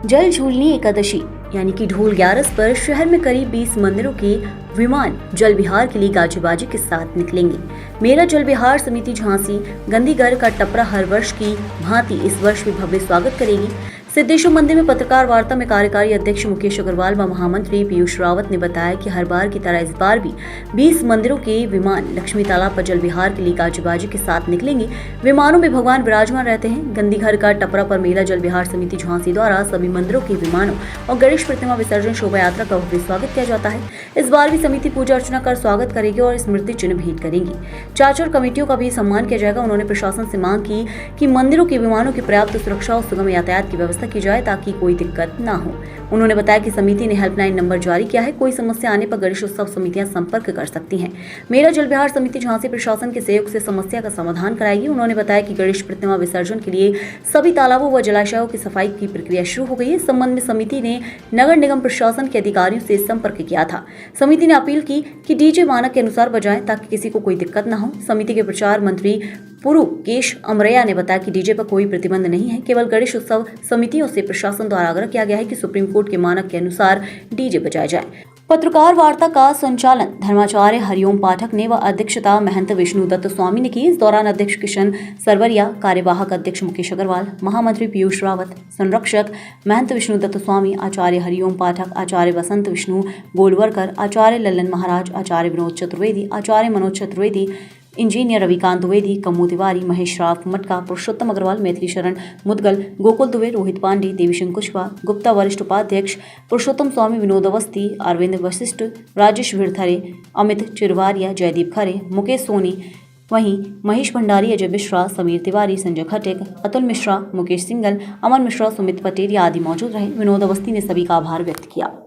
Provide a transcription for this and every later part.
जल झूलनी एकादशी यानी कि ढोल 11 पर शहर में करीब 20 मंदिरों के विमान जल विहार के लिए गाजीबाजी के साथ निकलेंगे। मेरा जल विहार समिति झांसी गंदीगढ़ का टपरा हर वर्ष की भांति इस वर्ष भी भव्य स्वागत करेगी। सिद्धेश्वर मंदिर में पत्रकार वार्ता में कार्यकारी अध्यक्ष मुकेश अग्रवाल व महामंत्री पीयूष रावत ने बताया कि हर बार की तरह इस बार भी 20 मंदिरों के विमान लक्ष्मी तालाब पर जल विहार के लिए गाजीबाजी के साथ निकलेंगे। विमानों में भगवान विराजमान रहते हैं। गंदीघर का टपरा पर मेला जल विहार समिति झांसी द्वारा सभी मंदिरों के विमानों और गणेश प्रतिमा विसर्जन शोभा यात्रा का भव्य स्वागत किया जाता है। इस बार भी समिति पूजा अर्चना कर स्वागत करेगी और स्मृति चिन्ह भेंट करेंगी। चाचर कमेटियों का भी सम्मान किया जाएगा। उन्होंने प्रशासन से मांग की कि मंदिरों के विमानों की पर्याप्त सुरक्षा और सुगम यातायात की व्यवस्था की जाए ताकि कोई दिक्कत न हो। उन्होंने बताया कि समिति ने हेल्पलाइन नंबर जारी किया है। कोई समस्या आने पर गणेश उत्सव समितियां संपर्क कर सकती हैं। मेरा जल विहार समिति झांसी प्रशासन के सहयोग से समस्या का समाधान कराएगी। उन्होंने बताया कि गणेश प्रतिमा विसर्जन के लिए सभी तालाबों व जलाशयों की सफाई की प्रक्रिया शुरू हो गई है। इस संबंध में समिति ने नगर निगम प्रशासन के अधिकारियों से संपर्क किया था। समिति ने अपील की कि डीजे मानक के अनुसार बजाएं ताकि किसी को कोई दिक्कत न हो। समिति के प्रचार मंत्री पुरुकेश अमरैया ने बताया कि डीजे पर कोई प्रतिबंध नहीं है। केवल गणेश उत्सव समितियों से प्रशासन द्वारा आग्रह किया गया है कि सुप्रीम कोर्ट के मानक के अनुसार डीजे बजाए जाए। पत्रकार वार्ता का संचालन धर्माचार्य हरिओम पाठक ने व अध्यक्षता महंत विष्णुदत्त स्वामी ने की। इस दौरान अध्यक्ष किशन सरवरिया, कार्यवाहक अध्यक्ष मुकेश अग्रवाल, महामंत्री पीयूष रावत, संरक्षक महंत विष्णुदत्त स्वामी, आचार्य हरिओम पाठक, आचार्य वसंत विष्णु गोलवरकर, आचार्य लल्लन महाराज, आचार्य विनोद चतुर्वेदी, आचार्य मनोज चतुर्वेदी, इंजीनियर रविकांत द्विवेदी, कम्मू तिवारी, महेश राव मटका, पुरुषोत्तम अग्रवाल, मैथिली शरण मुदगल, गोकुल दुबे, रोहित पांडे, देवीशंकर कुशवाहा, गुप्ता वरिष्ठ उपाध्यक्ष, पुरुषोत्तम स्वामी, विनोद अवस्थी, अरविंद वशिष्ठ, राजेश भिड़थरे, अमित चिरवारिया, जयदीप खरे, मुकेश सोनी, वहीं महेश भंडारी, अजय मिश्रा, समीर तिवारी, संजय खटेक, अतुल मिश्रा, मुकेश सिंगल, अमन मिश्रा, सुमित पटेल आदि मौजूद रहे। विनोद अवस्थी ने सभी का आभार व्यक्त किया।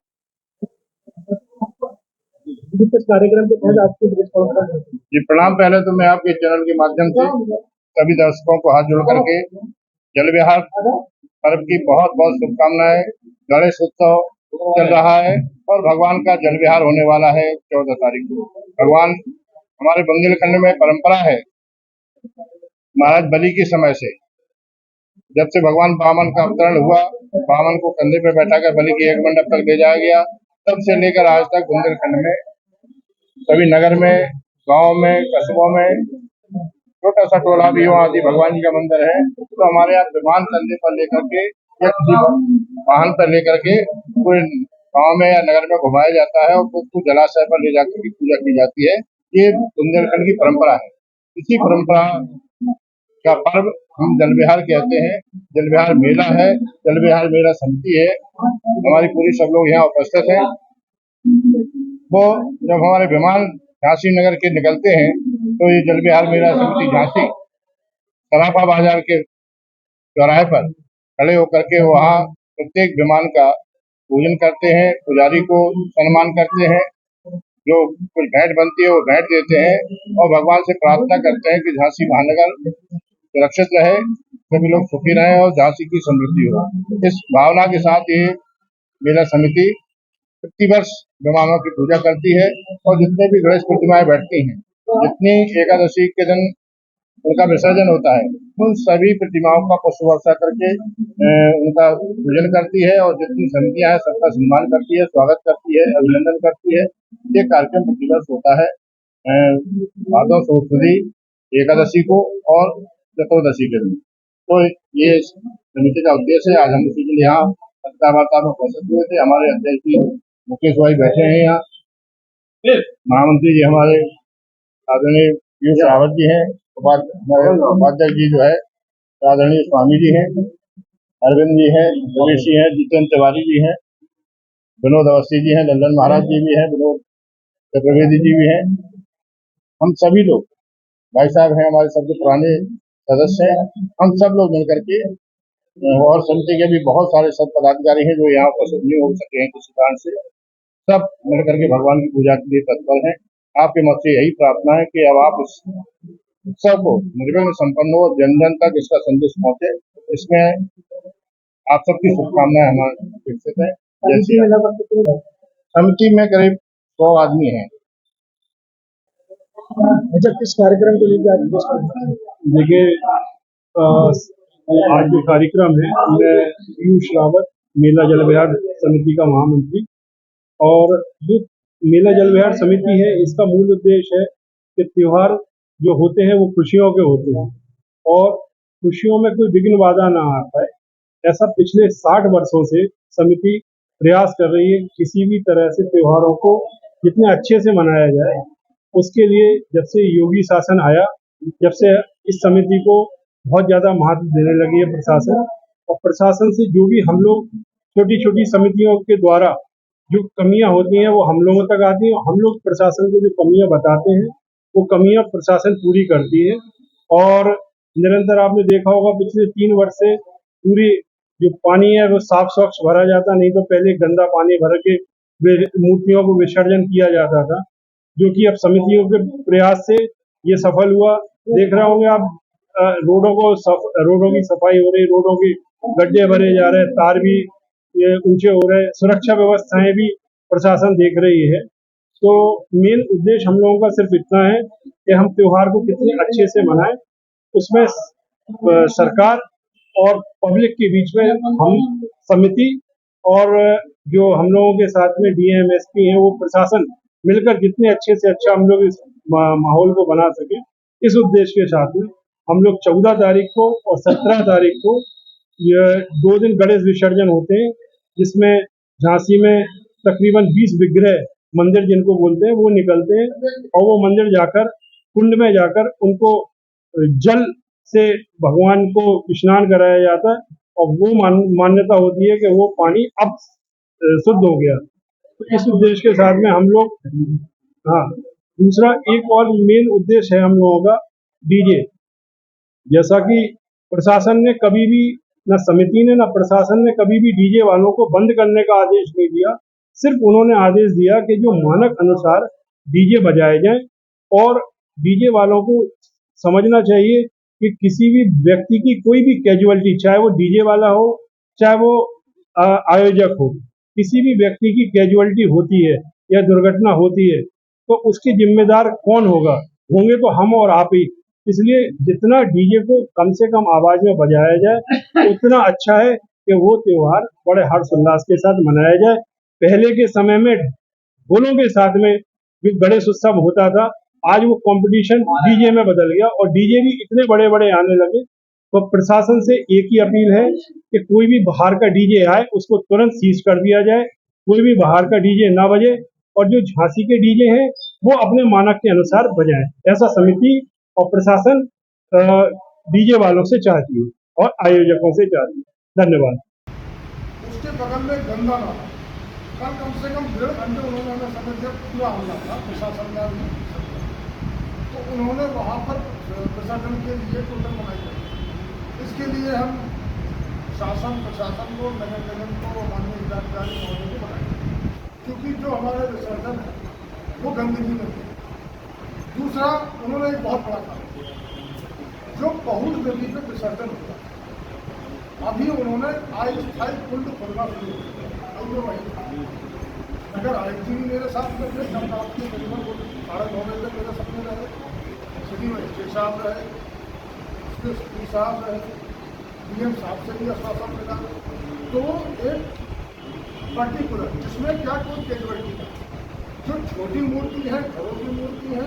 इस कार्यक्रम के तहत आपके जी प्रणाम। पहले तो मैं आपके चैनल के माध्यम से सभी दर्शकों को हाथ जोड़ करके जल विहार पर्व की बहुत बहुत शुभकामनाएं। गणेश उत्सव चल रहा है और भगवान का जल विहार होने वाला है 14 तारीख को। भगवान हमारे बुंदेलखंड में परंपरा है, महाराज बलि के समय से जब से भगवान वामन का अवतरण हुआ, वामन को कंधे पर बैठा कर बलि के एक मंडप तक ले जाया गया, तब से लेकर आज तक बुंदेलखंड में सभी नगर में, गांव में, कस्बों में छोटा सा टोला भी हो आदि भगवान जी का मंदिर है। तो हमारे यहाँ विमान कंधे पर लेकर के या किसी वाहन पर लेकर के पूरे गांव में या नगर में घुमाया जाता है और उसको जलाशय पर ले जाकर के पूजा की जाती है। ये बुंदेलखंड की परंपरा है। इसी परंपरा का पर्व हम जल विहार कहते हैं। जल विहार मेला है, जल विहार मेला समिति है, हमारी पूरी सब लोग यहाँ उपस्थित हैं। वो जब हमारे विमान झांसी नगर के निकलते हैं तो ये जल विहार मेला समिति झांसी सराफा बाजार के चौराहे पर खड़े होकर के वहाँ प्रत्येक विमान का पूजन करते हैं, पुजारी को सम्मान करते हैं, जो कुछ भेंट बनती है वो भेंट देते हैं और भगवान से प्रार्थना करते हैं कि झांसी महानगर सुरक्षित रहे, सभी लोग सुखी रहे और झांसी की समृद्धि हो। इस भावना के साथ ये मेला समिति प्रतिवर्ष विमानों की पूजा करती है और जितने भी गणेश प्रतिमाएं बैठती हैं, जितनी एकादशी के दिन उनका विसर्जन होता है, उन सभी प्रतिमाओं का पुष्प वर्षा करके उनका पूजन करती है और जितनी समितियां हैं सबका सम्मान करती है, स्वागत करती है, अभिनंदन करती है। ये कार्यक्रम प्रतिवर्ष होता है भादव सुदी एकादशी को और चतुर्दशी के दिन। तो ये समिति का उद्देश्य है। आज हम इसी के लिए यहाँ पत्रकार वार्ता में उपस्थित हुए थे। हमारे अध्यक्ष जी मुकेश भाई बैठे हैं यहाँ, महामंत्री जी हमारे आदरणीय पीयूष रावत जी हैं, उपाध्यक्ष जी जो है आदरणीय स्वामी जी हैं, अरविंद जी हैं, रमेश जी हैं, जितेंद्र तिवारी जी हैं, विनोद अवस्थी जी हैं, लल्लन महाराज जी भी हैं, विनोद चतुर्वेदी जी भी हैं। हम सभी लोग, भाई साहब हैं हमारे सबसे पुराने सदस्य हैं, हम सब लोग मिलकर के और समिति के भी बहुत सारे सब पदाधिकारी हैं जो यहाँ उपस्थित नहीं हो सके हैं किसी कारण से, सब मिलकर के भगवान की पूजा के लिए तत्पर हैं। आपके मत से यही प्रार्थना है कि अब आप इस उत्सव को निर्विघ्न संपन्न हो, जन जन तक इसका संदेश पहुंचे। इसमें आप सबकी शुभकामनाएं हमारे विकसित है। जैसे समिति में करीब 100 आदमी हैं। अच्छा, किस कार्यक्रम को लेकर देखिए आज जो कार्यक्रम है उनमें पीयूष रावत, मेला जल विहार समिति का महामंत्री। और जो मेला जल विहार समिति है, इसका मूल उद्देश्य है कि त्योहार जो होते हैं वो खुशियों के होते हैं और खुशियों में कोई विघ्न बाधा ना आ पाए, ऐसा पिछले 60 वर्षों से समिति प्रयास कर रही है। किसी भी तरह से त्योहारों को जितने अच्छे से मनाया जाए, उसके लिए जब से योगी शासन आया, जब से इस समिति को बहुत ज़्यादा महत्व देने लगी है प्रशासन, और प्रशासन से जो भी हम लोग छोटी छोटी समितियों के द्वारा जो कमियां होती हैं वो हम लोगों तक आती हैं। हम लोग प्रशासन को जो कमियां बताते हैं वो कमियां प्रशासन पूरी करती है। और निरंतर आपने देखा होगा पिछले 3 वर्ष से पूरी जो पानी है वो साफ स्वच्छ भरा जाता, नहीं तो पहले गंदा पानी भर के मूर्तियों को विसर्जन किया जाता था, जो कि अब समितियों के प्रयास से ये सफल हुआ। देख रहे होंगे आप, रोडों की सफाई हो रही, रोडों के गड्ढे भरे जा रहे, तार भी ये ऊंचे हो रहे, सुरक्षा व्यवस्थाएं भी प्रशासन देख रही है। तो मेन उद्देश्य हम लोगों का सिर्फ इतना है कि हम त्योहार को कितने अच्छे से मनाएं, उसमें सरकार और पब्लिक के बीच में हम समिति और जो हम लोगों के साथ में डीएम एसपी हैं वो प्रशासन मिलकर जितने अच्छे से अच्छा हम लोग इस माहौल को बना सके, इस उद्देश्य के साथ में हम लोग 14 तारीख को और 17 तारीख को ये 2 दिन गणेश विसर्जन होते हैं, जिसमें झांसी में तकरीबन 20 विग्रह मंदिर जिनको बोलते हैं वो निकलते हैं और वो मंदिर जाकर कुंड में जाकर उनको जल से भगवान को स्नान कराया जाता है और वो मान्यता होती है कि वो पानी अब शुद्ध हो गया। तो इस उद्देश्य के साथ में हम लोग, हाँ, दूसरा एक और मेन उद्देश्य है हम लोगों का डीजे। जैसा कि प्रशासन ने कभी भी, न समिति ने न प्रशासन ने कभी भी डीजे वालों को बंद करने का आदेश नहीं दिया। सिर्फ उन्होंने आदेश दिया कि जो मानक अनुसार डीजे बजाए जाएं और डीजे वालों को समझना चाहिए कि किसी भी व्यक्ति की कोई भी कैजुअलिटी, चाहे वो डीजे वाला हो चाहे वो आयोजक हो, किसी भी व्यक्ति की कैजुअलिटी होती है या दुर्घटना होती है तो उसके जिम्मेदार कौन होगा? होंगे तो हम और आप ही। इसलिए जितना डीजे को कम से कम आवाज में बजाया जाए उतना अच्छा है कि वो त्योहार बड़े हर्षोल्लास के साथ मनाया जाए। पहले के समय में ढोलों के साथ में जो गणेश उत्सव होता था, आज वो कंपटीशन डीजे में बदल गया और डीजे भी इतने बड़े बड़े आने लगे। तो प्रशासन से एक ही अपील है कि कोई भी बाहर का डीजे आए उसको तुरंत सीज कर दिया जाए, कोई भी बाहर का डीजे ना बजे और जो झांसी के डीजे हैं वो अपने मानक के अनुसार बजाएं। ऐसा समिति और प्रशासन डीजे वालों से चाहती है और आयोजकों से चाहती है। धन्यवाद। उसके बगल में गंगा नाला, कम से कम 1.5 घंटे उन्होंने हमें समय दिया, पूरा हमला था प्रशासन का। तो उन्होंने वहाँ पर प्रशासन के लिए टोटल बनाई है। इसके लिए हम शासन प्रशासन को, नगर निगम को, माननीय जिलाधिकारी महोदय को बनाएंगे, क्योंकि जो हमारे विसर्जन है वो गंदगी में है। दूसरा, उन्होंने एक बहुत बड़ा काम किया, जो बहुत नदी पे विसर्जन होता है, अभी उन्होंने अस्थायी कुंड खोलना शुरू किया। अगर आयुक्त जी मेरे साथ में थे, जब आपके करीबन 9:30 बजे तक मेरे सपने रहे, सिटी मजिस्ट्रेट साहब रहे, उसके सिटी साहब रहे, डीएम साहब से भी आश्वासन मिला। तो एक पर्टिकुलर जिसमें क्या कोई कैजुअलिटी है, जो छोटी मूर्ति है, घरों की मूर्ति है,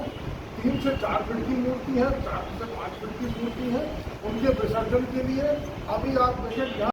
3 से 4 फीट की मूर्ति है, 4 से 5 फीट की मूर्ति है, उनके विसर्जन के लिए अभी आप देखें